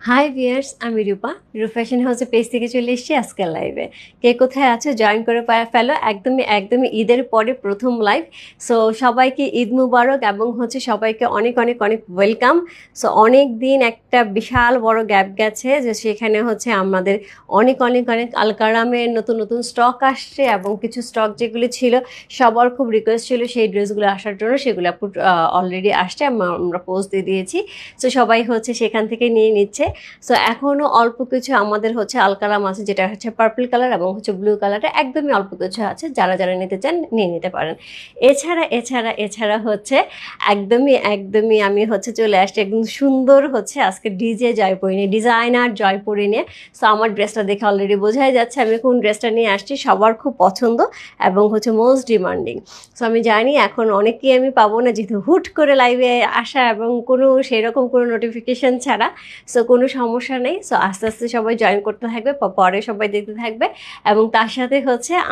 High viewers, আমি রূপা। রূপ fashion হাউসের পেজ থেকে চলে এসেছি আজকের লাইভে। কে কোথায় আছো জয়েন করে ফেলো। একদমই একদমই ঈদের পরে প্রথম লাইভ। সো সবাইকে ঈদ মুবারক এবং সবাইকে অনেক অনেক অনেক ওয়েলকাম। সো অনেক দিন একটা বিশাল বড় গ্যাপ গেছে, যে সেখানে আমাদের অনেক অনেক অনেক আলকারামের নতুন নতুন স্টক আসছে, এবং কিছু স্টক যেগুলি ছিল সবার খুব রিকোয়েস্ট ছিল সেই ড্রেসগুলো আসার জন্য, সেগুলো অলরেডি আসছে, আমরা পোস্ট দিয়ে দিয়েছি। সো সবাই সেখান থেকে নিয়ে নিচ্ছে। সো এখনও অল্প কিছু আমাদের আলকালাম আছে, যেটা পার্পল কালার এবং ব্লু কালারে একদমই অল্প কিছু আছে, যারা যারা নিতে চান নিয়ে নিতে পারেন। এছাড়া এছাড়া এছাড়া একদমই একদমই আমি চলে আসছি একদম সুন্দর আজকে ডিজে জয়পুরি নিয়ে, ডিজাইনার জয়পুরি নিয়ে। সো আমার ড্রেসটা দেখে অলরেডি বোঝাই যাচ্ছে আমি কোন ড্রেসটা নিয়ে আসছি, সবার খুব পছন্দ এবং মোস্ট ডিমান্ডিং। সো আমি জানি এখন অনেকেই আমি পাবো না, যেহেতু হুট করে লাইভে আসা এবং কোনো সেরকম কোনো নোটিফিকেশন ছাড়া। সো কোনো সমস্যা নেই। সো আস্তে আস্তে সবাই জয়েন করতে থাকবে, পরে সবাই দেখতে থাকবে। এবং তার সাথে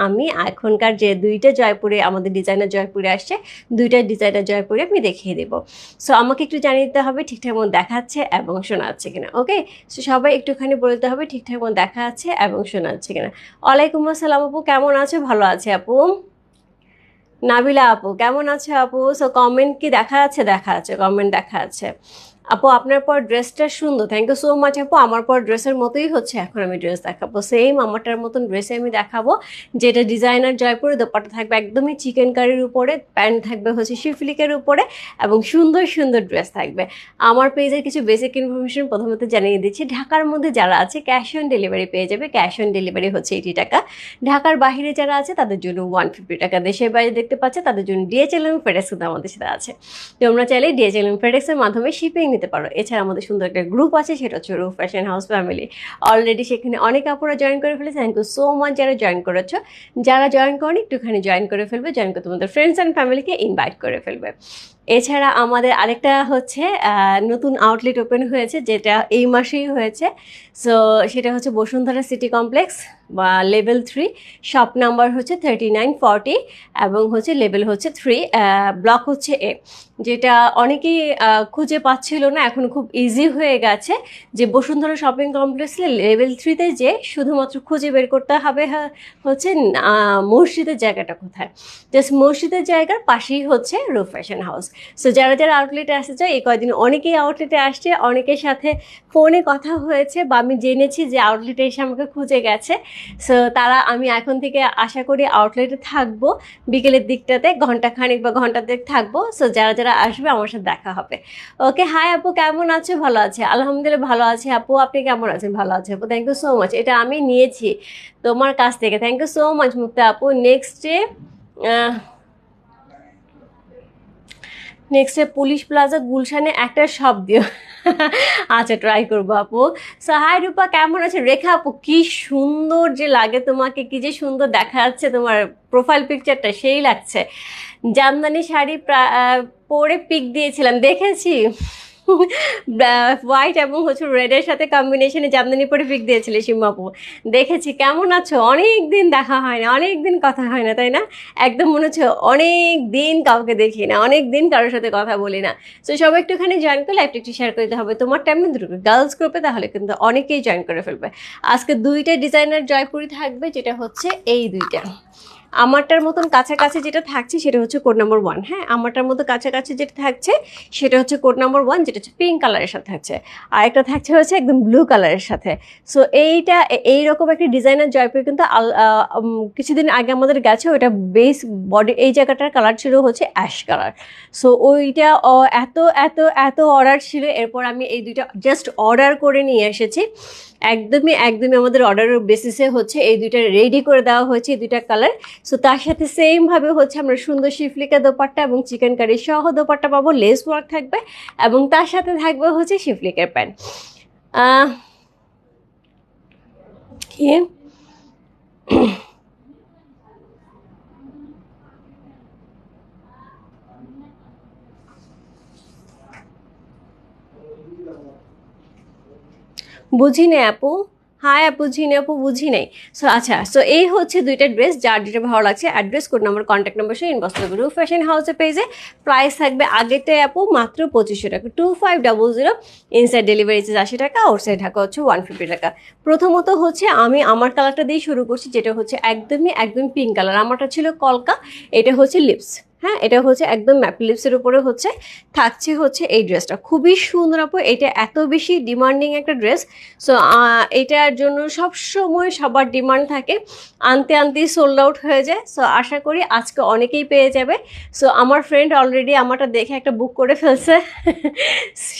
আমি এখনকার যে দুইটা জয়পুরে আমাদের ডিজাইনার জয়পুরে আসছে, দুইটা ডিজাইনার জয়পুরে আমি দেখিয়ে দেবো। সো আমাকে একটু জানিয়ে দিতে হবে ঠিকঠাক মতো দেখাচ্ছে এবং শোনাচ্ছে কিনা। ওকে, সো সবাই একটুখানি বলতে হবে ঠিকঠাক মতো দেখা যাচ্ছে এবং শোনাচ্ছে কিনা। ওয়ালাইকুম আসসালাম আপু, কেমন আছো? ভালো আছে আপু। নাবিলা আপু কেমন আছে আপু? সো কমেন্ট কি দেখা যাচ্ছে? দেখা যাচ্ছে, কমেন্ট দেখা যাচ্ছে। আপু আপনার পর ড্রেসটা সুন্দর, থ্যাংক ইউ সো মাচ আপু। আমার পর ড্রেসের মতোই এখন আমি ড্রেস দেখাবো, সেম আমারটার মতন ড্রেসে আমি দেখাবো, যেটা ডিজাইনার জয়পুরে। দোপাট্টা থাকবে একদমই চিকেন কারির উপরে, প্যান্ট থাকবে শিফলিকের উপরে, এবং সুন্দর সুন্দর ড্রেস থাকবে। আমার পেজের কিছু বেসিক ইনফরমেশন প্রথমত জানিয়ে দিচ্ছি। ঢাকার মধ্যে যারা আছে ক্যাশ অন ডেলিভারি পেয়ে যাবে। ক্যাশ অন ডেলিভারি 80 টাকা। ঢাকার বাইরে যারা আছে তাদের জন্য 150 টাকা। দেশের বাইরে দেখতে পাচ্ছে তাদের জন্য ডিএচএল এবং ফেডেক্স কিন্তু আমাদের সাথে আছে। তোমরা চাইলে ডিএচএল এবং ফেডেক্সের মাধ্যমে শিপিং নিতে পারো। এছাড়া আমাদের সুন্দর একটা গ্রুপ আছে, সেটা হচ্ছে রূপ ফ্যাশন হাউস ফ্যামিলি। অলরেডি সেখানে অনেক আপুরা জয়েন করে ফেলেছে, থ্যাংক ইউ সো মাচ যারা জয়েন করেছো। যারা জয়েন করনি একটুখানি জয়েন করে ফেলবে, জয়েন করে তোমাদের ফ্রেন্ডস অ্যান্ড ফ্যামিলিকে ইনভাইট করে ফেলবে। এছাড়া আমাদের আরেকটা নতুন আউটলেট ওপেন হয়েছে, যেটা এই মাসেই হয়েছে। সো সেটা বসুন্ধরা সিটি কমপ্লেক্স বা লেভেল 3, শপ নাম্বার 3940, এবং লেভেল 3, ব্লক এ। যেটা অনেকেই খুঁজে পাচ্ছিল না, এখন খুব ইজি হয়ে গেছে যে বসুন্ধরা শপিং কমপ্লেক্সে লেভেল 3-তে যে শুধুমাত্র খুঁজে বের করতে হবে মসজিদের জায়গাটা কোথায়। জাস্ট মসজিদের জায়গার পাশেই রূপ ফ্যাশন হাউস। সো যারা যারা আউটলেটে আসতে চায়, এই কয়েকদিন অনেকেই আউটলেটে আসছে, অনেকের সাথে ফোনে কথা হয়েছে বা আমি জেনেছি যে আউটলেটে এসে আমাকে খুঁজে গেছে। সো আমি এখন থেকে আশা করি আউটলেটে থাকবো, বিকেলের দিকটাতে ঘন্টাখানিক বা ঘন্টা দেড়েক থাকবো। সো যারা যারা আসবে আমার সাথে দেখা হবে। ওকে, হাই আপু কেমন আছো? ভালো আছে আলহামদুলিল্লাহ, ভালো আছে আপু। আপনি কেমন আছেন? ভালো আছে আপু, থ্যাংক ইউ সো মাচ। এটা আমি নিয়েছি তোমার কাছ থেকে, থ্যাংক ইউ সো মাচ মুক্তা আপু। নেক্সটে পুলিশ প্লাজা গুলশানে একটা শপ দিও। আচ্ছা, ট্রাই করবো আপু। সো হাই রূপা কেমন আছে? রেখা আপু কি সুন্দর যে লাগে তোমাকে, কি যে সুন্দর দেখা যাচ্ছে তোমার প্রোফাইল পিকচারটা, সেই লাগছে। জামদানি শাড়ি পরে পিক দিয়েছিলাম, দেখেছি। হোয়াইট এবং রেডের সাথে কম্বিনেশনে জামদানি পরে পিক দিয়েছিলে সিম্মাপু, দেখেছি। কেমন আছো? অনেক দিন দেখা হয় না, অনেক দিন কথা হয় না, তাই না? একদম মনে হচ্ছে অনেক দিন কাউকে দেখি না, অনেক দিন কারোর সাথে কথা বলি না। সো সবাই একটুখানি জয়েন করে লাইভটা একটু শেয়ার করতে হবে তোমার টাইম দুটো গার্লস গ্রুপে, তাহলে কিন্তু অনেকেই জয়েন করে ফেলবে। আজকে দুইটা ডিজাইনার জয়পুরি থাকবে, যেটা এই দুইটা আমারটার মতন কাছাকাছি যেটা থাকছে সেটা কোড নাম্বার 1। হ্যাঁ, আমারটার মতো কাছাকাছি যেটা থাকছে সেটা কোড নাম্বার 1, যেটা পিঙ্ক কালারের সাথে থাকছে। আর একটা থাকছে একদম ব্লু কালারের সাথে। সো এইরকম একটা ডিজাইনার জয়পুর কিন্তু কিছুদিন আগে আমাদের গেছে। ওইটা বেস বডি এই জায়গাটার কালার ছিল অ্যাশ কালার। সো ওইটা এত এত এত অর্ডার ছিল, এরপর আমি এই দুইটা জাস্ট অর্ডার করে নিয়ে এসেছি। একদমই একদমই আমাদের অর্ডারের বেসিসে এই দুইটা রেডি করে দেওয়া হয়েছে, এই দুইটা কালার। সো তার সাথে সেমভাবে আমরা সুন্দর শিফলিকা দোপাট্টা এবং চিকেন কারি সহ দোপাট্টা পাবো, লেস ওয়ার্ক থাকবে, এবং তার সাথে থাকবে শিফলিকের প্যান্ট। কি বুঝি না আপু, হাই আপু, ঝিনে আপু, বুঝি নাই। সো আচ্ছা, সো এই হচ্ছে দুইটা ড্রেস, যার যেটা ভালো লাগছে address, code number, contact number সহ ইনবক্স করবে। রূপ ফ্যাশন হাউসের পেজে প্রাইস থাকবে আগেতে আপু মাত্র 2500 টাকা, 2500, ইনসাইড ডেলিভারি চার্জ 80 টাকা, আউটসাইড ঢাকা হচ্ছে 150 টাকা। প্রথমত হচ্ছে আমি আমার কালারটা দিয়ে শুরু করছি, যেটা হচ্ছে একদম পিঙ্ক কালার, আমারটা ছিল কলকা, এটা হচ্ছে লিপস। হ্যাঁ, এটা হচ্ছে একদম ম্যাপ লিপসের উপরে হচ্ছে থাকছে হচ্ছে এই ড্রেসটা, খুবই সুন্দর আপু, এটা এত বেশি ডিমান্ডিং একটা ড্রেস। সো এটার জন্য সব সময় সবার ডিমান্ড থাকে, আনতে আনতেই সোল্ড আউট হয়ে যায়। সো আশা করি আজকে অনেকেই পেয়ে যাবে। সো আমার ফ্রেন্ড অলরেডি আমারটা দেখে একটা বুক করে ফেলছে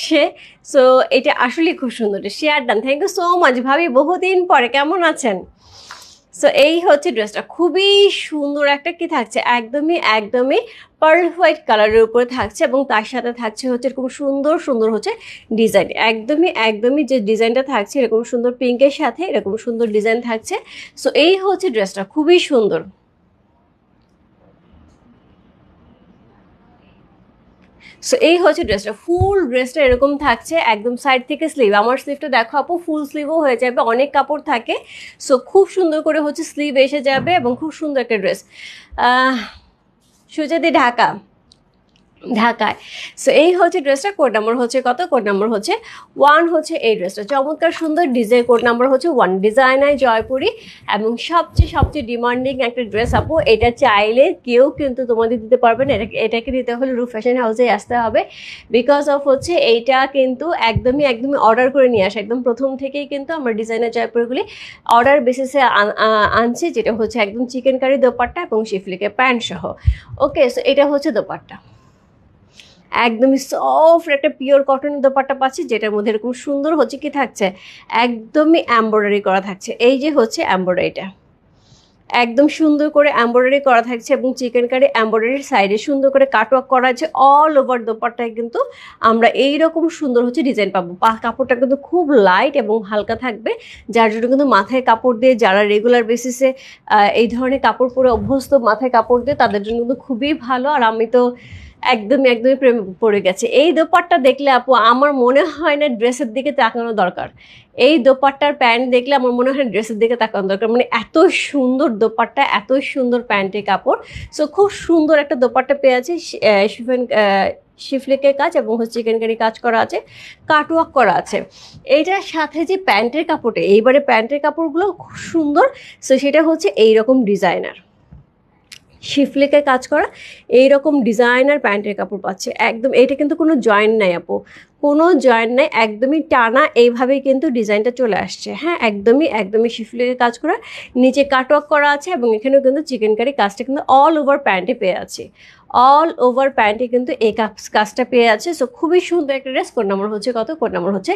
সে। সো এটা আসলেই খুব সুন্দর, share done, thank you so much ভাবি, বহুদিন পরে কেমন আছেন? সো এই হচ্ছে ড্রেসটা, খুবই সুন্দর একটা কি থাকছে, একদমই পার্ল হোয়াইট কালারের উপরে থাকছে, এবং তার সাথে থাকছে হচ্ছে এরকম সুন্দর সুন্দর হচ্ছে ডিজাইন, একদমই যে ডিজাইনটা থাকছে এরকম সুন্দর পিঙ্কের সাথে এরকম সুন্দর ডিজাইন থাকছে। সো এই হচ্ছে ড্রেসটা, খুবই সুন্দর। সো এই হচ্ছে ড্রেসটা, ফুল ড্রেসটা এরকম থাকছে, একদম সাইড থেকে স্লিভ, আমার স্লিভটা দেখো আপু, ফুল স্লিভও হয়ে যাবে, অনেক কাপড় থাকে। সো খুব সুন্দর করে হচ্ছে স্লিভ এসে যাবে, এবং খুব সুন্দর একটা ড্রেস। সুজাদি, ঢাকা, ঢাকায়। সো এই হচ্ছে ড্রেসটা, কোড নাম্বার হচ্ছে কত? কোড নাম্বার হচ্ছে 1 হচ্ছে এই ড্রেসটা, চমৎকার সুন্দর ডিজাইন, কোড নাম্বার হচ্ছে 1, ডিজাইনার জয়পুরি, এবং সবচেয়ে ডিমান্ডিং একটা ড্রেস আপু, এটা চাইলে কেউ কিন্তু তোমাদের দিতে পারবে না, এটাকে দিতে হলে রূপ ফ্যাশন হাউসে আসতে হবে, বিকজ অফ হচ্ছে এইটা কিন্তু একদমই অর্ডার করে নিয়ে আসে, একদম প্রথম থেকেই কিন্তু আমরা ডিজাইনার জয়পুরিগুলি অর্ডার বেসিসে আনছি, যেটা হচ্ছে একদম চিকেন কারি দোপাট্টা এবং শিফলিকে প্যান্ট সহ। ওকে, সো এটা হচ্ছে দোপাট্টা, একদমই সফট একটা পিওর কটনের দোপাট্টা পাচ্ছি, যেটার মধ্যে এরকম সুন্দর হচ্ছে কি থাকছে, একদমই এমব্রয়ডারি করা থাকছে, এই যে হচ্ছে এমব্রয়ডারিটা একদম সুন্দর করে এমব্রয়ডারি করা থাকছে, এবং চিকেন কারি এমব্রয়ডারির সাইডে সুন্দর করে কাটওয়ার্ক করা আছে, অল ওভার দোপাট্টায় কিন্তু আমরা এইরকম সুন্দর হচ্ছে ডিজাইন পাবো। কাপড়টা কিন্তু খুব লাইট এবং হালকা থাকবে, যার জন্য কিন্তু মাথায় কাপড় দিয়ে যারা রেগুলার বেসিসে এই ধরনের কাপড় পরে অভ্যস্ত, মাথায় কাপড় দিয়ে, তাদের জন্য কিন্তু খুবই ভালো। আর আমি তো একদমই প্রেমে পড়ে গেছে, এই দোপাট্টা দেখলে আপু আমার মনে হয় না ড্রেসের দিকে তাকানো দরকার, এই দোপাট্টার প্যান্ট দেখলে আমার মনে হয় ড্রেসের দিকে তাকানো দরকার, মানে এত সুন্দর দোপাট্টা, এত সুন্দর প্যান্টের কাপড়। সো খুব সুন্দর একটা দোপাট্টা পেয়ে আছে, শিফলিকের কাজ এবং হচ্ছে চিকেন কারি কাজ করা আছে, কাটওয়ার্ক করা আছে। এইটার সাথে যে প্যান্টের কাপড়টা, এইবারে প্যান্টের কাপড়গুলো খুব সুন্দর। সো সেটা হচ্ছে এইরকম ডিজাইনার শিফলিকে কাজ করা, এইরকম ডিজাইনার প্যান্টের কাপড় পাচ্ছে একদম, এটা কিন্তু কোনো জয়েন্ট নাই আপু, কোনো জয়েন্ট নাই, একদমই টানা, এইভাবেই কিন্তু ডিজাইনটা চলে আসছে। হ্যাঁ, একদমই শিফলিকে কাজ করা, নিচে কাটওয়ার্ক করা আছে, এবং এখানেও কিন্তু চিকেন কারি কাজটা কিন্তু অল ওভার প্যান্টে পেয়ে আছে, অল ওভার প্যান্টে কিন্তু এই কাজটা পেয়ে আছে। সো খুবই সুন্দর একটা ড্রেস। কোড নাম্বার হচ্ছে কত? কোড নাম্বার হচ্ছে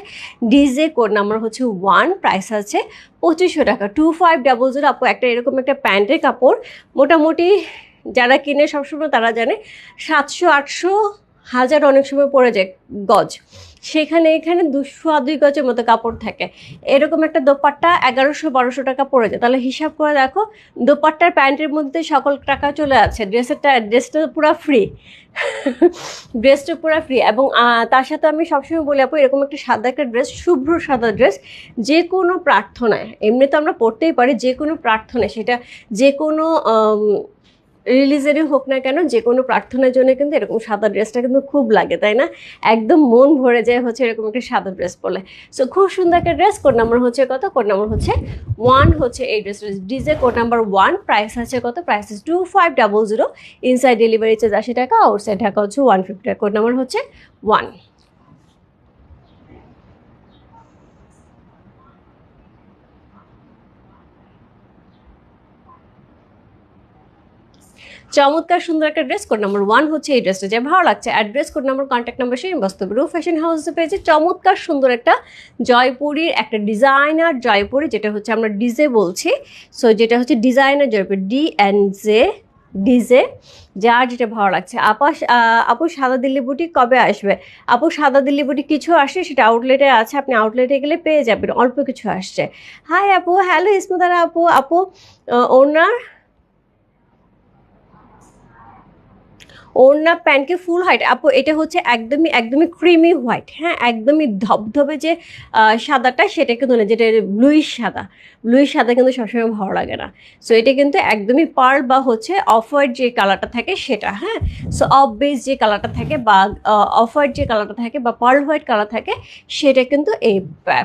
ডিজে, কোড নাম্বার হচ্ছে 1, প্রাইস আছে 2500 টাকা, 2500 আপু। একটা এরকম একটা প্যান্টের কাপড় মোটামুটি যারা কিনে সবসময় তারা জানে 700, 800, 1000 অনেক সময় পড়ে যায় গজ, সেখানে এখানে 200 গজের মতো কাপড় থাকে, এরকম একটা দোপাট্টা 1100, 1200 টাকা পড়ে যায়। তাহলে হিসাব করে দেখো, দোপাট্টার প্যান্টের মধ্যে সকল টাকা চলে আছে, ড্রেসটা পুরো ফ্রি ড্রেসটা পুরো ফ্রি। এবং তার সাথে আমি সবসময় বলি আপু, এরকম একটা সাদা একটা ড্রেস, শুভ্র সাদা ড্রেস, যে কোনো প্রার্থনায়, এমনি তো আমরা পড়তেই পারি, যে কোনো প্রার্থনায়, সেটা যে কোনো রিলিজেরই হোক না কেন, যে কোনো প্রার্থনার জন্য কিন্তু এরকম সাদা ড্রেসটা কিন্তু খুব লাগে, তাই না? একদম মন ভরে যায় হচ্ছে এরকম একটা সাদা ড্রেস পরলে। সো খুব সুন্দর একটা ড্রেস। কোড নাম্বার হচ্ছে কত? কোড নাম্বার হচ্ছে 1 হচ্ছে এই ড্রেসটা, ডিজে কোড নাম্বার 1, প্রাইস আছে কত? প্রাইস আছে 2500, ইনসাইড ডেলিভারি চার্জ 80 টাকা, আউটসাইড ঢাকা হচ্ছে 150 টাকা। কোড নাম্বার হচ্ছে 1। চমৎকার সুন্দর একটা ড্রেস। কোড নাম্বার 1 হচ্ছে এই ড্রেসটা, যে ভালো লাগছে address, code number, contact number সেই বাস্তব রূপ ফ্যাশন হাউসে পেয়েছে চমৎকার সুন্দর একটা জয়পুরির একটা ডিজাইনার জয়পুরি, যেটা হচ্ছে আমরা ডিজে বলছি। সো যেটা হচ্ছে ডিজাইনার জয়পুরি, DNJ ডিজে, যার যেটা ভালো লাগছে। আপু সাদা দিল্লি বুটিক কবে আসবে? আপু সাদা দিল্লি বুটিক কিছু আসে, সেটা আউটলেটে আছে, আপনি আউটলেটে গেলে পেয়ে যাবেন, অল্প কিছু আসছে। হাই আপু, হ্যালো ইসমুদারা আপু, ওনার ওড়না প্যান্টকে ফুল হোয়াইট আপু, এটা হচ্ছে একদমই একদমই ক্রিমি হোয়াইট, হ্যাঁ একদমই ধবধবে যে সাদাটা সেটা কিন্তু না, যেটা ব্লুইশ সাদা, ব্লুইশ সাদা কিন্তু সবসময় ভালো লাগে না। সো এটা কিন্তু একদমই পার্ল বা হচ্ছে অফ হোয়াইট যে কালারটা থাকে সেটা, হ্যাঁ। সো অফ বেস যে কালারটা থাকে বা অফ হোয়াইট যে কালারটা থাকে বা পার্ল হোয়াইট কালার থাকে সেটা কিন্তু এই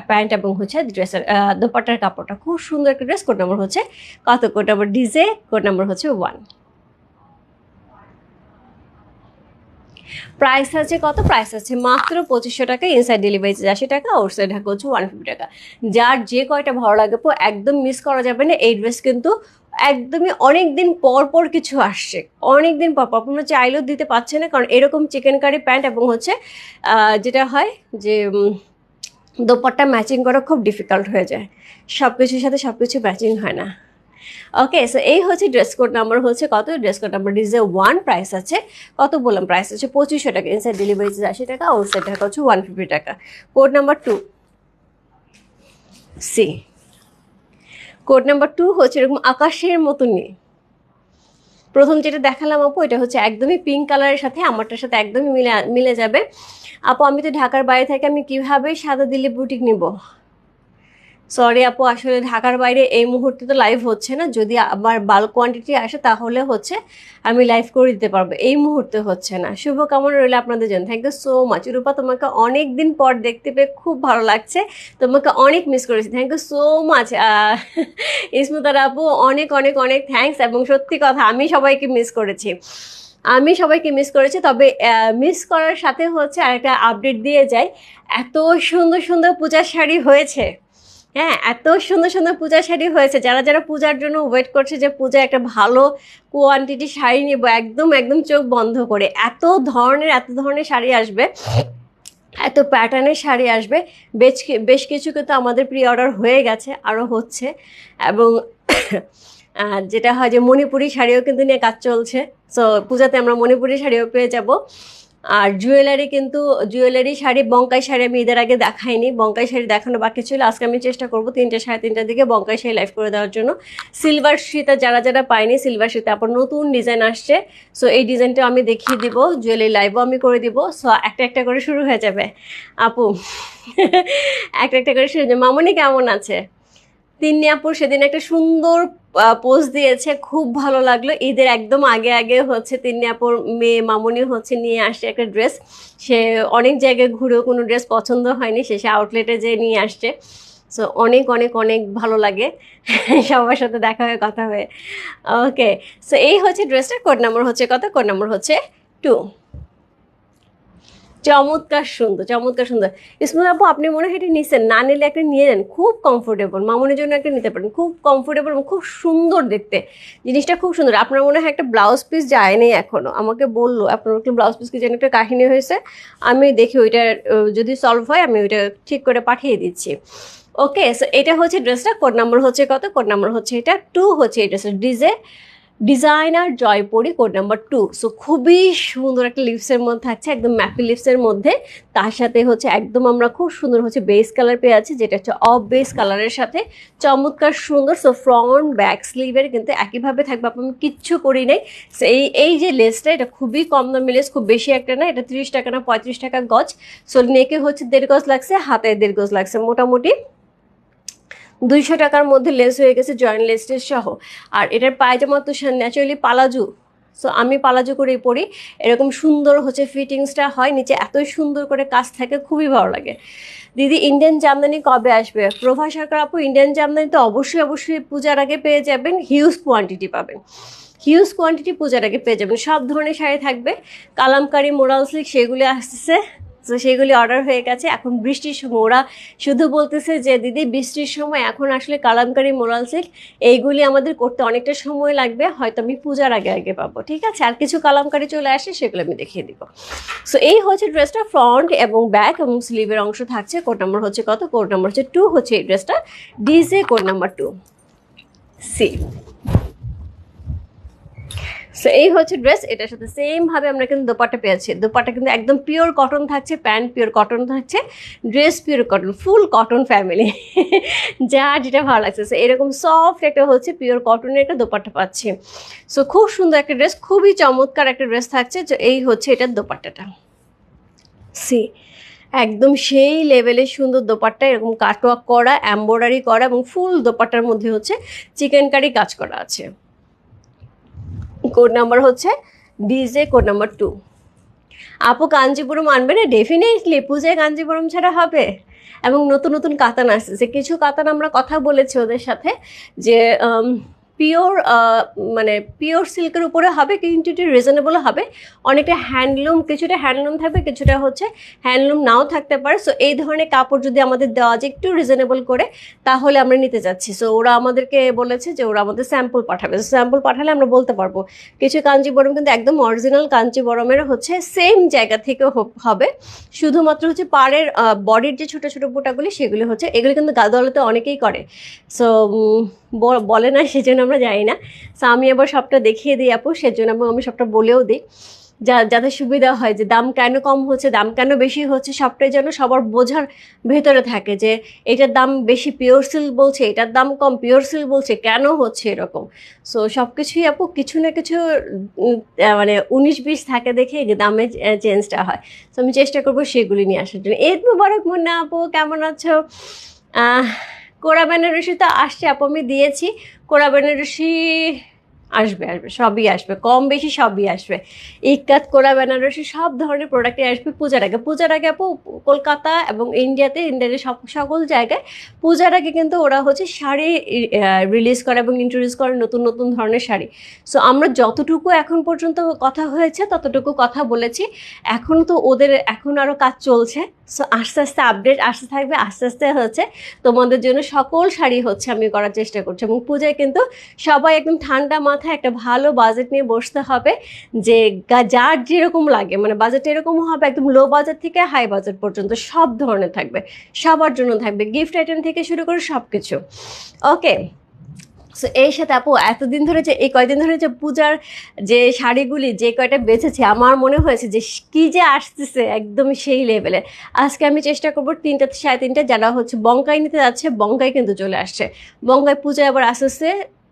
প্যান্ট এবং হচ্ছে ড্রেসের দোপাট্টার কাপড়টা খুব সুন্দর একটা ড্রেস। কোড নাম্বার হচ্ছে কত? Code number DJ, code number হচ্ছে 1। প্রাইস আছে কত? প্রাইস আছে মাত্র 2500 টাকা, ইনসাইড ডেলিভারি 80 টাকা, আউটসাইড ঢাকা হচ্ছে 150 টাকা। যার যে কয়টা ভালো লাগে একদম মিস করা যাবে না। এই ড্রেস কিন্তু একদমই অনেক দিন পর পর কিছু আসছে, অনেক দিন পর পর, আপনারা চাইলেও দিতে পারছে না, কারণ এরকম চিকেন কারি প্যান্ট এবং হচ্ছে যেটা হয় যে দোপাট্টা ম্যাচিং করা খুব ডিফিকাল্ট হয়ে যায়, সব কিছুর সাথে সব কিছু ম্যাচিং হয় না। ওকে, সো এই হচ্ছে ড্রেস কোড নাম্বার হচ্ছে কত? Dress code number DJ 1, price আছে কত বললাম? প্রাইস আছে 2500 টাকা, ইনসাইড ডেলিভারি 80 টাকা, আউটসাইড টাকা হচ্ছে 150 টাকা। Code number 2 C, code number 2 হচ্ছে এরকম আকাশের মতনই। প্রথম যেটা দেখালাম আপু এটা হচ্ছে একদমই পিঙ্ক কালারের সাথে আমারটার সাথে একদমই মিলে যাবে। আপু আমি তো ঢাকার বাইরে থাকি, আমি কিভাবে সাদা দিলে বুটিক নিব? সরি আপু, আসলে ঢাকার বাইরে এই মুহূর্তে তো লাইভ হচ্ছে না, যদি আবার বাল্ক কোয়ান্টিটি আসে তাহলে হচ্ছে আমি লাইভ করে দিতে পারবো, এই মুহূর্তে হচ্ছে না। শুভকামনা রইল আপনাদের জন্য। থ্যাংক ইউ সো মাচ রূপা, তোমাকে অনেক দিন পর দেখতে পেয়ে খুব ভালো লাগছে, তোমাকে অনেক মিস করেছি। থ্যাংক ইউ সো মাচ ইসমুতার আপু, অনেক অনেক অনেক থ্যাংকস। এবং সত্যি কথা, আমি সবাইকে মিস করেছি, আমি সবাইকে মিস করেছি। তবে মিস করার সাথে হচ্ছে আরেকটা আপডেট দিয়ে যাই, এত সুন্দর সুন্দর পূজার শাড়ি হয়েছে, হ্যাঁ এত সুন্দর সুন্দর পূজার শাড়ি হয়েছে। যারা যারা পূজার জন্য ওয়েট করছে যে পূজা একটা ভালো কোয়ান্টিটি শাড়ি নিব, একদম একদম চোখ বন্ধ করে, এত ধরনের শাড়ি আসবে, এত প্যাটার্নের শাড়ি আসবে। বেশ কিছু কিন্তু আমাদের প্রি অর্ডার হয়ে গেছে, আরও হচ্ছে। এবং যেটা হয় যে মণিপুরি শাড়িও কিন্তু নিয়ে কাজ চলছে। সো পূজাতে আমরা মণিপুরি শাড়িও পেয়ে যাব। আর জুয়েলারি শাড়ি, বঙ্কাই শাড়ি আমি ঈদের আগে দেখাইনি, বঙ্কাই শাড়ি দেখানো বাকি ছিল। আজকে আমি চেষ্টা করবো 3টা 3:30টার দিকে বঙ্কাই শাড়ি লাইভ করে দেওয়ার জন্য। সিলভার সীতা যারা যারা পাইনি, সিলভার সীতা আবার নতুন ডিজাইন আসছে, সো এই ডিজাইনটা আমি দেখিয়ে দিব, জুয়েলারি লাইভও আমি করে দিব। সো একটা একটা করে শুরু হয়ে যাবে আপু একটা একটা করে শুরু হয়ে যাবে। মামনি কেমন আছে? তিন্নি আপুর সেদিন একটা সুন্দর পোস্ট দিয়েছে, খুব ভালো লাগলো। ঈদের একদম আগে আগে হচ্ছে তিন্নি আপুর মেয়ে মামনি হচ্ছে নিয়ে আসছে একটা ড্রেস, সে অনেক জায়গায় ঘুরেও কোনো ড্রেস পছন্দ হয়নি, সে আউটলেটে যেয়ে নিয়ে আসছে। সো অনেক অনেক অনেক ভালো লাগে সবার সাথে দেখা হয়ে কথা হয়ে। ওকে, সো এই হচ্ছে ড্রেসটার কোড নাম্বার হচ্ছে কত? কোড নাম্বার হচ্ছে 2। চমৎকার সুন্দর, চমৎকার সুন্দর। ইসমুল আপু আপনি মনে হয় এটা নিচ্ছেন, না নিলে একটা নিয়ে নেন, খুব কমফোর্টেবল, মামুনের জন্য একটা নিতে পারেন, খুব কমফোর্টেবল এবং খুব সুন্দর দেখতে, জিনিসটা খুব সুন্দর। আপনার মনে হয় একটা ব্লাউজ পিস যায়নি এখনো, আমাকে বললো আপনার একটা ব্লাউজ পিস কি যেন একটা কাহিনী হয়েছে, আমি দেখি ওইটা যদি সলভ হয় আমি ওইটা ঠিক করে পাঠিয়ে দিচ্ছি। ওকে, সো এটা হচ্ছে ড্রেসটা, কোড নাম্বার হচ্ছে কত? কোড নাম্বার হচ্ছে এটা 2 হচ্ছে এই ড্রেসের designer Jaipuri, code number 2। So খুবই সুন্দর একটা লিপসের মধ্যে থাকছে, একদম ম্যাপি লিপসের মধ্যে, তার সাথে হচ্ছে একদম আমরা খুব সুন্দর হচ্ছে বেস কালার পেয়ে আছি, যেটা হচ্ছে অফ বেস কালারের সাথে চমৎকার সুন্দর। সো ফ্রন্ট ব্যাক স্লিভের কিন্তু একইভাবে থাকবে, আমি কিচ্ছু করি নাই। সো এই যে লেসটা, এটা খুবই কম দামি লেস, খুব বেশি একটা না, এটা 30 টাকা না 35 টাকা গজ। সো নেকে হচ্ছে 1.5 গজ লাগছে, হাতে 1.5 গজ লাগছে, মোটামুটি 200 টাকার মধ্যে লেস হয়ে গেছে, জয়েন্ট লেসটের সহ। আর এটার পায়জামা তো ন্যাচারালি পালাজু, সো আমি পালাজু করেই পরি, এরকম সুন্দর হচ্ছে ফিটিংসটা হয়, নিচে এত সুন্দর করে কাজ থাকে, খুবই ভালো লাগে। দিদি ইন্ডিয়ান জামদানি কবে আসবে? প্রভা সরকার আপু, ইন্ডিয়ান জামদানি তো অবশ্যই অবশ্যই পূজার আগে পেয়ে যাবেন, হিউজ কোয়ান্টিটি পাবেন, হিউজ কোয়ান্টিটি পূজার আগে পেয়ে যাবেন। সব ধরনের শাড়ি থাকবে, কালামকারি, মোরাল সিল্ক সেগুলি আসতেছে, তো সেগুলি অর্ডার হয়ে গেছে। এখন বৃষ্টির সময় ওরা শুধু বলতেছে যে দিদি বৃষ্টির সময় এখন আসলে কালামকারি, মোরাল সিল্ক এইগুলি আমাদের করতে অনেকটা সময় লাগবে, হয়তো আমি পূজার আগে আগে পাবো, ঠিক আছে? আর কিছু কালামকারি চলে আসে, সেগুলো আমি দেখিয়ে দিব। সো এই হচ্ছে ড্রেসটা, ফ্রন্ট এবং ব্যাক এবং স্লিভের অংশ থাকছে। কোড নাম্বার হচ্ছে কত? কোড নাম্বার হচ্ছে 2 হচ্ছে এই ড্রেসটা, ডিজে কোড নাম্বার 2 সি। সো এই হচ্ছে ড্রেস, এটার সাথে সেম ভাবে আমরা কিন্তু দোপাট্টা পেয়েছি। দোপাট্টা কিন্তু একদম পিওর কটন থাকছে, প্যান্ট পিওর কটন থাকছে, ড্রেস পিওর কটন, ফুল কটন ফ্যামিলি যার যেটা ভালো লাগছে। সো এরকম সফট একটা হচ্ছে পিওর কটনের একটা দোপাট্টা পাচ্ছি। সো খুব সুন্দর একটা ড্রেস, খুবই চমৎকার একটা ড্রেস থাকছে। যে এই হচ্ছে এটার দোপাট্টাটা, সি একদম সেই লেভেলের সুন্দর দোপাট্টা, এরকম কাটওয়ার্ক করা, এমব্রয়ডারি করা এবং ফুল দোপাট্টার মধ্যে হচ্ছে চিকেন কারি কাজ করা আছে। কোড নাম্বার হচ্ছে ডিজে, কোড নাম্বার 2। আপু কাঞ্জিপুরম আনবে না? ডেফিনেটলি, পূজায় কাঞ্জিপুরম ছাড়া হবে? এবং নতুন নতুন কাতান আসছে, কিছু কাতান আমরা কথা বলেছি ওদের সাথে যে পিওর মানে পিওর সিল্কের উপরে হবে, কিন্তু একটু রিজনেবল হবে, অনেকটা হ্যান্ডলুম, কিছুটা হ্যান্ডলুম থাকবে, কিছুটা হচ্ছে হ্যান্ডলুম নাও থাকতে পারে। সো এই ধরনের কাপড় যদি আমাদের দেওয়া যায় একটু রিজনেবল করে, তাহলে আমরা নিতে চাচ্ছি। সো ওরা আমাদেরকে বলেছে যে ওরা আমাদের স্যাম্পল পাঠাবে, স্যাম্পল পাঠালে আমরা বলতে পারবো। কিছু কাঞ্জিবরম কিন্তু একদম অরিজিনাল কাঞ্জিবরমের হচ্ছে সেম জায়গা থেকে হবে, শুধুমাত্র হচ্ছে পাড়ের বডির যে ছোটো ছোটো বুটাগুলি সেগুলি হচ্ছে, এগুলি কিন্তু গাদোয়ালাতে অনেকেই করে। সো বলে না, সেজন্য আমরা জানি না। সো আমি আবার সবটা দেখিয়ে দিই আপু, সেজন্য আমি সবটা বলেও দিই, যাতে সুবিধা হয় যে দাম কেন কম হচ্ছে, দাম কেন বেশি হচ্ছে, সবটাই যেন সবার বোঝার ভেতরে থাকে যে এটার দাম বেশি পিওর সিল্ক বলছে, এটার দাম কম পিওর সিল্ক বলছে, কেন হচ্ছে এরকম। সো সব কিছুই আপু কিছু না কিছু মানে 19-20 থাকে দেখে দামের চেঞ্জটা হয়। সো আমি চেষ্টা করবো সেগুলি নিয়ে আসার জন্য। ঈদ মুবারক মুন্না আপু, কেমন আছো? কোরা বেনারসি তো আসছে আপু, আমি দিয়েছি। কোরা বেনারসি আসবে, সবই আসবে, কম বেশি সবই আসবে। ইক্কাত, কোরা বেনারসি সব ধরনের প্রোডাক্টই আসবে পূজার আগে আপু। কলকাতা এবং ইন্ডিয়াতে সকল জায়গায় পূজার আগে কিন্তু ওরা হচ্ছে শাড়ি রিলিজ করে এবং ইন্ট্রোডিউস করে নতুন নতুন ধরনের শাড়ি। সো আমরা যতটুকু এখন পর্যন্ত কথা হয়েছে ততটুকু কথা বলেছি, এখন তো ওদের এখন আরও কাজ চলছে। সো আস্তে আস্তে আপডেট আসতে থাকবে, আস্তে আস্তে হচ্ছে তোমাদের জন্য সকল শাড়ি হচ্ছে আমি করার চেষ্টা করছি। এবং পূজায় কিন্তু সবাই একদম ঠান্ডা মাথায় একটা ভালো বাজেট নিয়ে বসতে হবে, যে যার যেরকম লাগে, মানে বাজেট এরকম হবে একদম লো বাজেট থেকে হাই বাজেট পর্যন্ত সব ধরনের থাকবে, সবার জন্য থাকবে, গিফট আইটেম থেকে শুরু করে সব কিছু। ওকে, সো এই সাথে আপু এতদিন ধরে যে এই কয়দিন ধরে যে পূজার যে শাড়িগুলি যে কয়টা বেছেছি, আমার মনে হয়েছে যে কি যে আসতেছে একদম সেই লেভেলের। আজকে আমি চেষ্টা করবো 3টা 3:30 যারা হচ্ছে বঙ্কাই নিতে যাচ্ছে, বঙ্কাই কিন্তু চলে আসছে। বঙ্কাই পূজায় আবার আসছে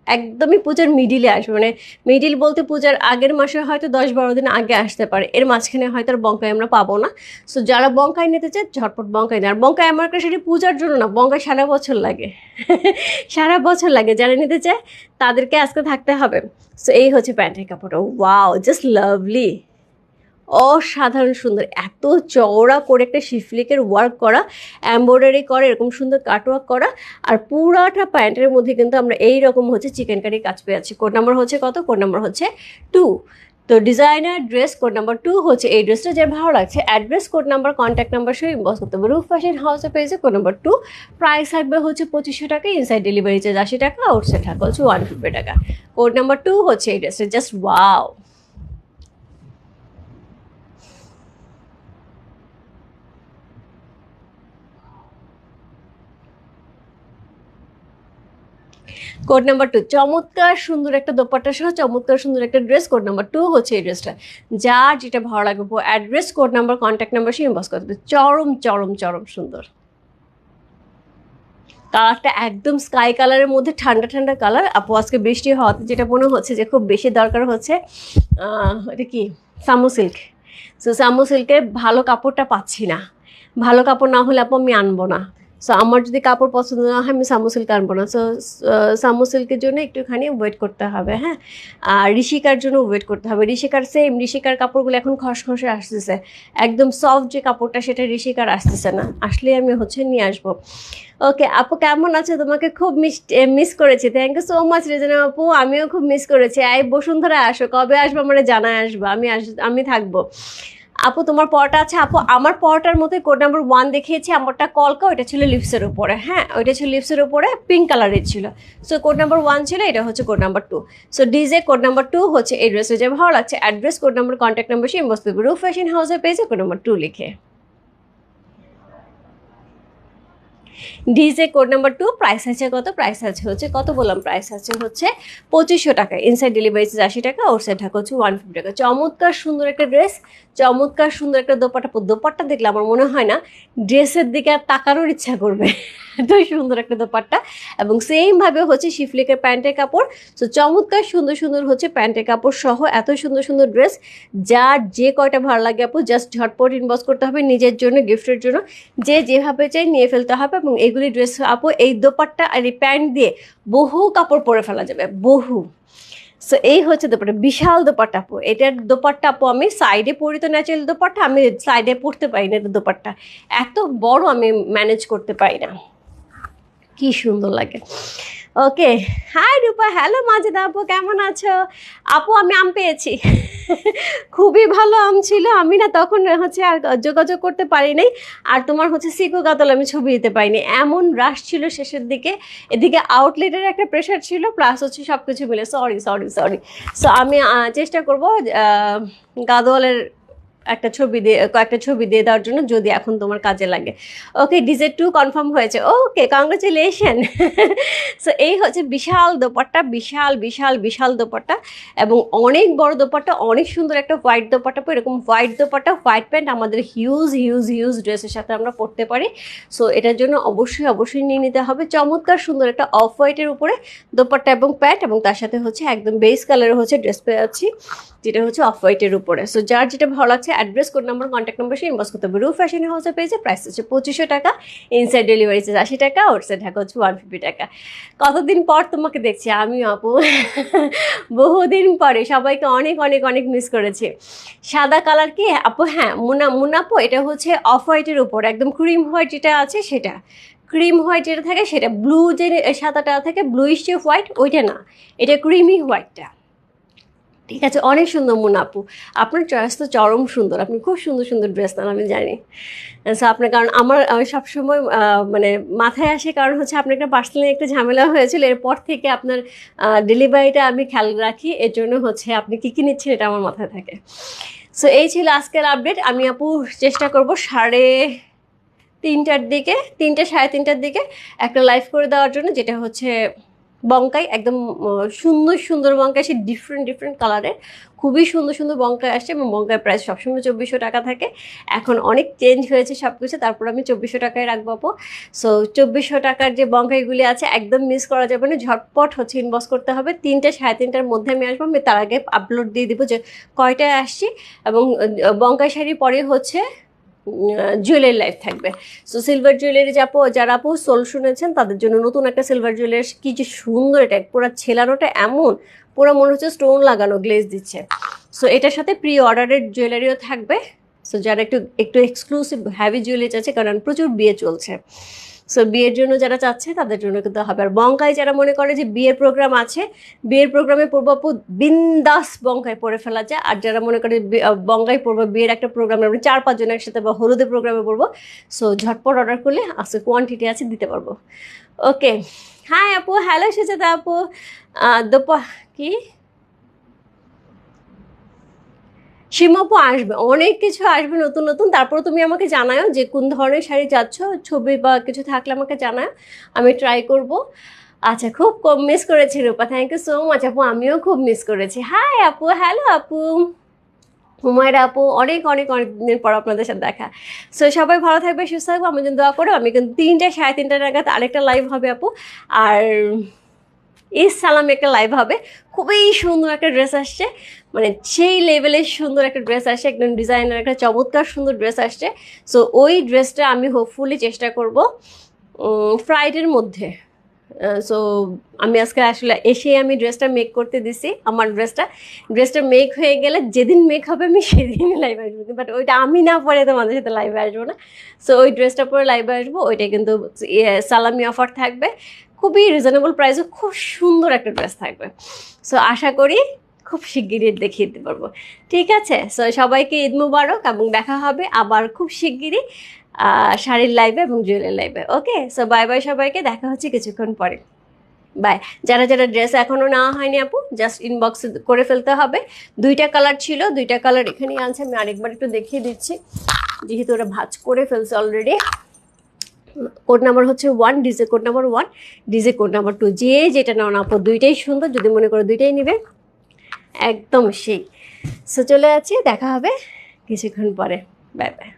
একদমই পূজার মিডিলে আসবে, মানে মিডিল বলতে পূজার আগের মাসে হয়তো 10-12 দিন আগে আসতে পারে, এর মাঝখানে হয়তো আর বঙ্কাই আমরা পাবো না। সো যারা বঙ্কাই নিতে চায় ঝটপট বঙ্কাই নেয়। আর বঙ্কাই আমার কাছে সেটি পূজার জন্য না, বঙ্কাই সারা বছর লাগে সারা বছর লাগে, যারা নিতে চায় তাদেরকে আজকে থাকতে হবে। সো এই হচ্ছে প্যান্টের কাপড়টা, ওয়াও জাস্ট লাভলি, অসাধারণ সুন্দর, এত চওড়া করে একটা শিফলিকের ওয়ার্ক করা, এমব্রয়ডারি করা, এরকম সুন্দর কাটওয়ার্ক করা, আর পুরাটা প্যান্টের মধ্যে কিন্তু আমরা এই রকম হচ্ছে চিকেন কারি কাজ পেয়েছি। কোড নাম্বার হচ্ছে কত? কোড নাম্বার হচ্ছে 2। তো ডিজাইনার ড্রেস কোড নাম্বার 2 হচ্ছে এই ড্রেসটা, যার ভালো লাগছে address, code number, contact number সহ ইনবক্স করতে হবে। রূপ ফ্যাশন হাউসে পেয়েছে কোড নাম্বার 2। প্রাইস থাকবে হচ্ছে 2500 টাকা, ইনসাইড ডেলিভারি চার্জ 80 টাকা, আউটসাইড ঢাকা হচ্ছে 150 টাকা। কোড নাম্বার 2 হচ্ছে এই ড্রেসটা, জাস্ট ওয়াও। কোড নাম্বার 2, চমৎকার সুন্দর একটা দোপাট্টা সহ চমৎকার সুন্দর একটা ড্রেস। কোড নাম্বার 2 হচ্ছে এই ড্রেসটা, যার যেটা ভালো লাগবে address, code number, contact number সে ইনবক্স করতে হবে। চরম চরম চরম সুন্দর কালারটা, একদম স্কাই কালারের মধ্যে ঠান্ডা ঠান্ডা কালার। আপু আজকে বৃষ্টি হওয়াতে যেটা মনে হচ্ছে যে খুব বেশি দরকার হচ্ছে এটা কি সামু সিল্ক। সো সামু সিল্কের ভালো কাপড়টা পাচ্ছি না, ভালো কাপড় না হলে আপু আমি আনবো না। সো আমার যদি কাপড় পছন্দ না হয় আমি সামু সিল্ক আনবো না। সো সামু সিল্কের জন্য একটুখানি ওয়েট করতে হবে, হ্যাঁ। আর ঋষিকার জন্য ওয়েট করতে হবে। ঋষিকার কাপড়গুলো এখন খসখসে আসতেছে, একদম সফট যে কাপড়টা সেটা ঋষিকার আসতেছে না, আসলে আমি হচ্ছে নিয়ে আসবো। ওকে আপু কেমন আছে? তোমাকে খুব মিস করেছি। Thank you so much Rezana আপু, আমিও খুব মিস করেছি। বসুন্ধরা আসো, কবে আসবো মানে জানায় আসবো, আমি থাকবো। আপু তোমার পরটা আছে? আপু আমার পরটার মধ্যে কোড নাম্বার 1 দেখিয়েছি, আমারটা কলকা, ওইটা ছিল লিপসের উপরে, হ্যাঁ ওইটা ছিল লিপসের উপরে, পিঙ্ক কালারের ছিল। সো কোড নাম্বার 1 ছিল, এটা হচ্ছে code number 2। So DJ code number 2 হচ্ছে এই ড্রেসে, যে ভালো লাগছে address, code number, contact number সে ইনবক্স করবে। রূপ ফ্যাশন হাউসে পেয়েছে কোড নাম্বার 2 লিখে। ডিজে কোড নাম্বার 2, প্রাইস আছে কত? প্রাইস আছে হচ্ছে কত বললাম? প্রাইস আছে হচ্ছে 2500 টাকা। ইনসাইড ডেলিভারি চার্জ 80 টাকা, আউটসাইড ঢাকা হচ্ছে 150 টাকা। চমৎকার সুন্দর একটা ড্রেস, চমৎকার সুন্দর একটা দোপাট্টা। দোপাট্টা দেখলে আমার মনে হয় না ড্রেসের দিকে আর তাকানোর ইচ্ছা করবে, এতই সুন্দর একটা দোপাট্টা। এবং সেমভাবে হচ্ছে শিফলিকের প্যান্টের কাপড়। সো চমৎকার সুন্দর সুন্দর হচ্ছে প্যান্টের কাপড় সহ এত সুন্দর সুন্দর ড্রেস। যার যে কয়টা ভালো লাগে আপু জাস্ট ঝটপট ইনবক্স করতে হবে, নিজের জন্য, গিফটের জন্য, যে যেভাবে চাই নিয়ে ফেলতে হবে। এবং এগুলি ড্রেস আপু এই দোপাট্টা আর এই প্যান্ট দিয়ে বহু কাপড় পরে ফেলা যাবে, বহু। সো এই হচ্ছে দোপাট্টা, বিশাল দোপাট্টা আপু। এটার দোপাট্টা আপু আমি সাইডে পরি তো ন্যাচারাল দোপাট্টা, আমি সাইডে পরতে পারি না। এটা দোপাট্টা এত বড় আমি ম্যানেজ করতে পারি না, কি সুন্দর লাগে। ওকে, হাই রূপা, হ্যালো মাজেদা আপু, কেমন আছো? আপু আমি আম পেয়েছি, খুবই ভালো আম ছিল। আমি না তখন হচ্ছে আর যোগাযোগ করতে পারি নাই, আর তোমার হচ্ছে সিকো কাতল আমি ছবি দিতে পারিনি, এমন রাশ ছিল শেষের দিকে। এদিকে আউটলেটের একটা প্রেশার ছিল, প্লাস হচ্ছে সব কিছু মিলে। Sorry sorry sorry. সো আমি চেষ্টা করবো গাদোয়ালের একটা ছবি দিয়ে, কয়েকটা ছবি দিয়ে দেওয়ার জন্য, যদি এখন তোমার কাজে লাগে। ওকে, ডিজে 2 কনফার্ম হয়েছে। ওকে, কংগ্রেচুলেশন। সো এই হচ্ছে বিশাল দোপাট্টা, বিশাল বিশাল বিশাল দোপাট্টা, এবং অনেক বড় দোপাট্টা, অনেক সুন্দর একটা হোয়াইট দোপাট্টা। এরকম হোয়াইট দোপাট্টা, হোয়াইট প্যান্ট আমাদের হিউজ হিউজ হিউজ ড্রেসের সাথে আমরা পরতে পারি। সো এটার জন্য অবশ্যই অবশ্যই নিয়ে নিতে হবে। চমৎকার সুন্দর একটা অফ হোয়াইটের উপরে দোপাট্টা এবং প্যান্ট, এবং তার সাথে হচ্ছে একদম বেস কালারের হচ্ছে ড্রেস পেয়ে যাচ্ছি, যেটা হচ্ছে অফ হোয়াইটের উপরে। সো যার যেটা ভালো লাগছে address, code number, contact number সে ইনবক্স করতে হবে। রূপ ফ্যাশন হাউসে পেয়েছে, প্রাইস হচ্ছে 2500 টাকা, ইনসাইড ডেলিভারি চার্জ 80 টাকা, আউটসাইড ঢাকা হচ্ছে 150 টাকা। কতদিন পর তোমাকে দেখছি আমি আপু, বহুদিন পরে। সবাইকে অনেক অনেক অনেক মিস করেছি। সাদা কালার কি আপু? হ্যাঁ, মুনাপু, এটা হচ্ছে অফ হোয়াইটের উপর, একদম ক্রিম হোয়াইট যেটা আছে সেটা, ক্রিম হোয়াইট যেটা থাকে সেটা, ব্লু যে সাদাটা থাকে ব্লুইশ যে হোয়াইট, ওইটা না, এটা ক্রিমি হোয়াইটটা। ঠিক আছে, অনেক সুন্দর মুনাপু, আপনার চয়েস তো চরম সুন্দর, আপনি খুব সুন্দর সুন্দর ড্রেস নেন আমি জানি। সো আপনার, কারণ আমার সবসময় মানে মাথায় আসে, কারণ হচ্ছে আপনার একটা পার্সোনালি একটা ঝামেলা হয়েছিল, এরপর থেকে আপনার ডেলিভারিটা আমি খেয়াল রাখি, এর জন্য হচ্ছে আপনি কী কী নিচ্ছেন এটা আমার মাথায় থাকে। সো এই ছিল আজকের আপডেট। আমি আপু চেষ্টা করব 3:30টার দিকে, 3টে 3:30টার দিকে একটা লাইভ করে দেওয়ার জন্য, যেটা হচ্ছে বঙ্কাই, একদম সুন্দর সুন্দর বঙ্কাই আসে, ডিফারেন্ট ডিফারেন্ট কালারের, খুবই সুন্দর সুন্দর বঙ্কাই আসছে। এবং বঙ্কায় প্রাইস সবসময় 2400 টাকা থাকে, এখন অনেক চেঞ্জ হয়েছে সব কিছু, তারপর আমি 2400 টাকায় রাখবো আপু। সো 2400 টাকার যে বঙ্কাইগুলি আছে একদম মিস করা যাবে না, ঝটপট হচ্ছে ইনবক্স করতে হবে। 3টে 3:30টার মধ্যে আমি আসবো, আমি তার আগে আপলোড দিয়ে দিব যে কয়টায় আসছি। এবং বঙ্কাই শাড়ির পরে হচ্ছে জুয়েলারি লাইফ থাকবে। সো সিলভার জুয়েলারি যারা আপু সোল শুনেছেন তাদের জন্য নতুন একটা সিলভার জুয়েলারি, কি যে সুন্দর, এটা পুরো ছেলানোটা এমন, পুরো মনে হচ্ছে স্টোন লাগানো, গ্লেজ দিচ্ছে। সো এটার সাথে প্রি অর্ডারের জুয়েলারিও থাকবে। সো যারা একটু একটু এক্সক্লুসিভ হ্যাভি জুয়েলারি আছে, কারণ প্রচুর বিয়ে চলছে, সো বিয়ের জন্য যারা চাচ্ছে তাদের জন্য কিন্তু হবে। আর বঙ্কায় যারা মনে করে যে বিয়ের প্রোগ্রাম আছে, বিয়ের প্রোগ্রামে পড়বো আপু, বিন্দাস বঙ্কায় পড়ে ফেলা যায়। আর যারা মনে করে বঙ্কায় পড়বো, বিয়ের একটা প্রোগ্রামে আমরা 4-5 জন একসাথে বা হলুদের প্রোগ্রামে পড়বো, সো ঝটপট অর্ডার করলে আজকে কোয়ান্টিটি আছে দিতে পারবো। ওকে, হ্যাঁ আপু, হ্যালো সুচেতা আপু, কি সীমাপু আসবে, অনেক কিছু আসবে নতুন নতুন। তারপর তুমি আমাকে জানাও যে কোন ধরনের শাড়ি চাচ্ছ, ছবি বা কিছু থাকলে আমাকে জানাও, আমি ট্রাই করব। আচ্ছা, খুব কম মিস করেছি রূপা, থ্যাংক ইউ সো মাচ আপু, আমিও খুব মিস করেছি। হাই আপু, হ্যালো আপু, হুমায়রা আপু, অনেক অনেক অনেক দিন পর আপনাদের সাথে দেখা। সো সবাই ভালো থাকবে, সুস্থ থাকবো, আমি জন্য দোয়া করো। আমি কিন্তু 3টে 3:30 নাগাদ আরেকটা লাইভ হবে আপু, আর সালামে একটা লাইভ হবে। খুবই সুন্দর একটা ড্রেস আসছে, মানে সেই লেভেলের সুন্দর একটা ড্রেস আসছে, একদম ডিজাইনার একটা চমৎকার সুন্দর ড্রেস আসছে। সো ওই ড্রেসটা আমি হোপফুলি চেষ্টা করব ফ্রাইডের মধ্যে। সো আমি আজকে আসলে এসেই আমি ড্রেসটা মেক করতে দিছি, আমার ড্রেসটা মেক হয়ে গেলে যেদিন মেক হবে আমি সেদিনই লাইভ আসবো, বাট ওইটা আমি না পরে তোমাদের সাথে লাইভে আসবো না। সো ওই ড্রেসটা পরে লাইভে আসবো, ওইটা কিন্তু সালামি অফার থাকবে, খুবই রিজনেবল প্রাইসে খুব সুন্দর একটা ড্রেস থাকবে। সো আশা করি খুব শিগগিরই দেখিয়ে দিতে পারবো। ঠিক আছে, সো সবাইকে ঈদ মুবারক, এবং দেখা হবে আবার খুব শিগগিরই শাড়ির লাইভে এবং জুয়েলারি লাইভে। ওকে, সো বাই বাই সবাইকে, দেখা হচ্ছে কিছুক্ষণ পরে, বাই। যারা যারা ড্রেস এখনও নেওয়া হয়নি আপু, জাস্ট ইনবক্স করে ফেলতে হবে। 2টা কালার ছিল, 2টা কালার এখানেই আছে, আমি আরেকবার একটু দেখিয়ে দিচ্ছি, যেহেতু ওরা ভাঁজ করে ফেলছে অলরেডি। কোড নাম্বার হচ্ছে 1, DJ code number 1, DJ code number 2। যে যেটা নাও না আপু, দুইটাই সুন্দর, যদি মনে করো দুইটাই নেবে একদম সেই। সো চলে যাচ্ছি, দেখা হবে কিছুক্ষণ পরে। Bye bye.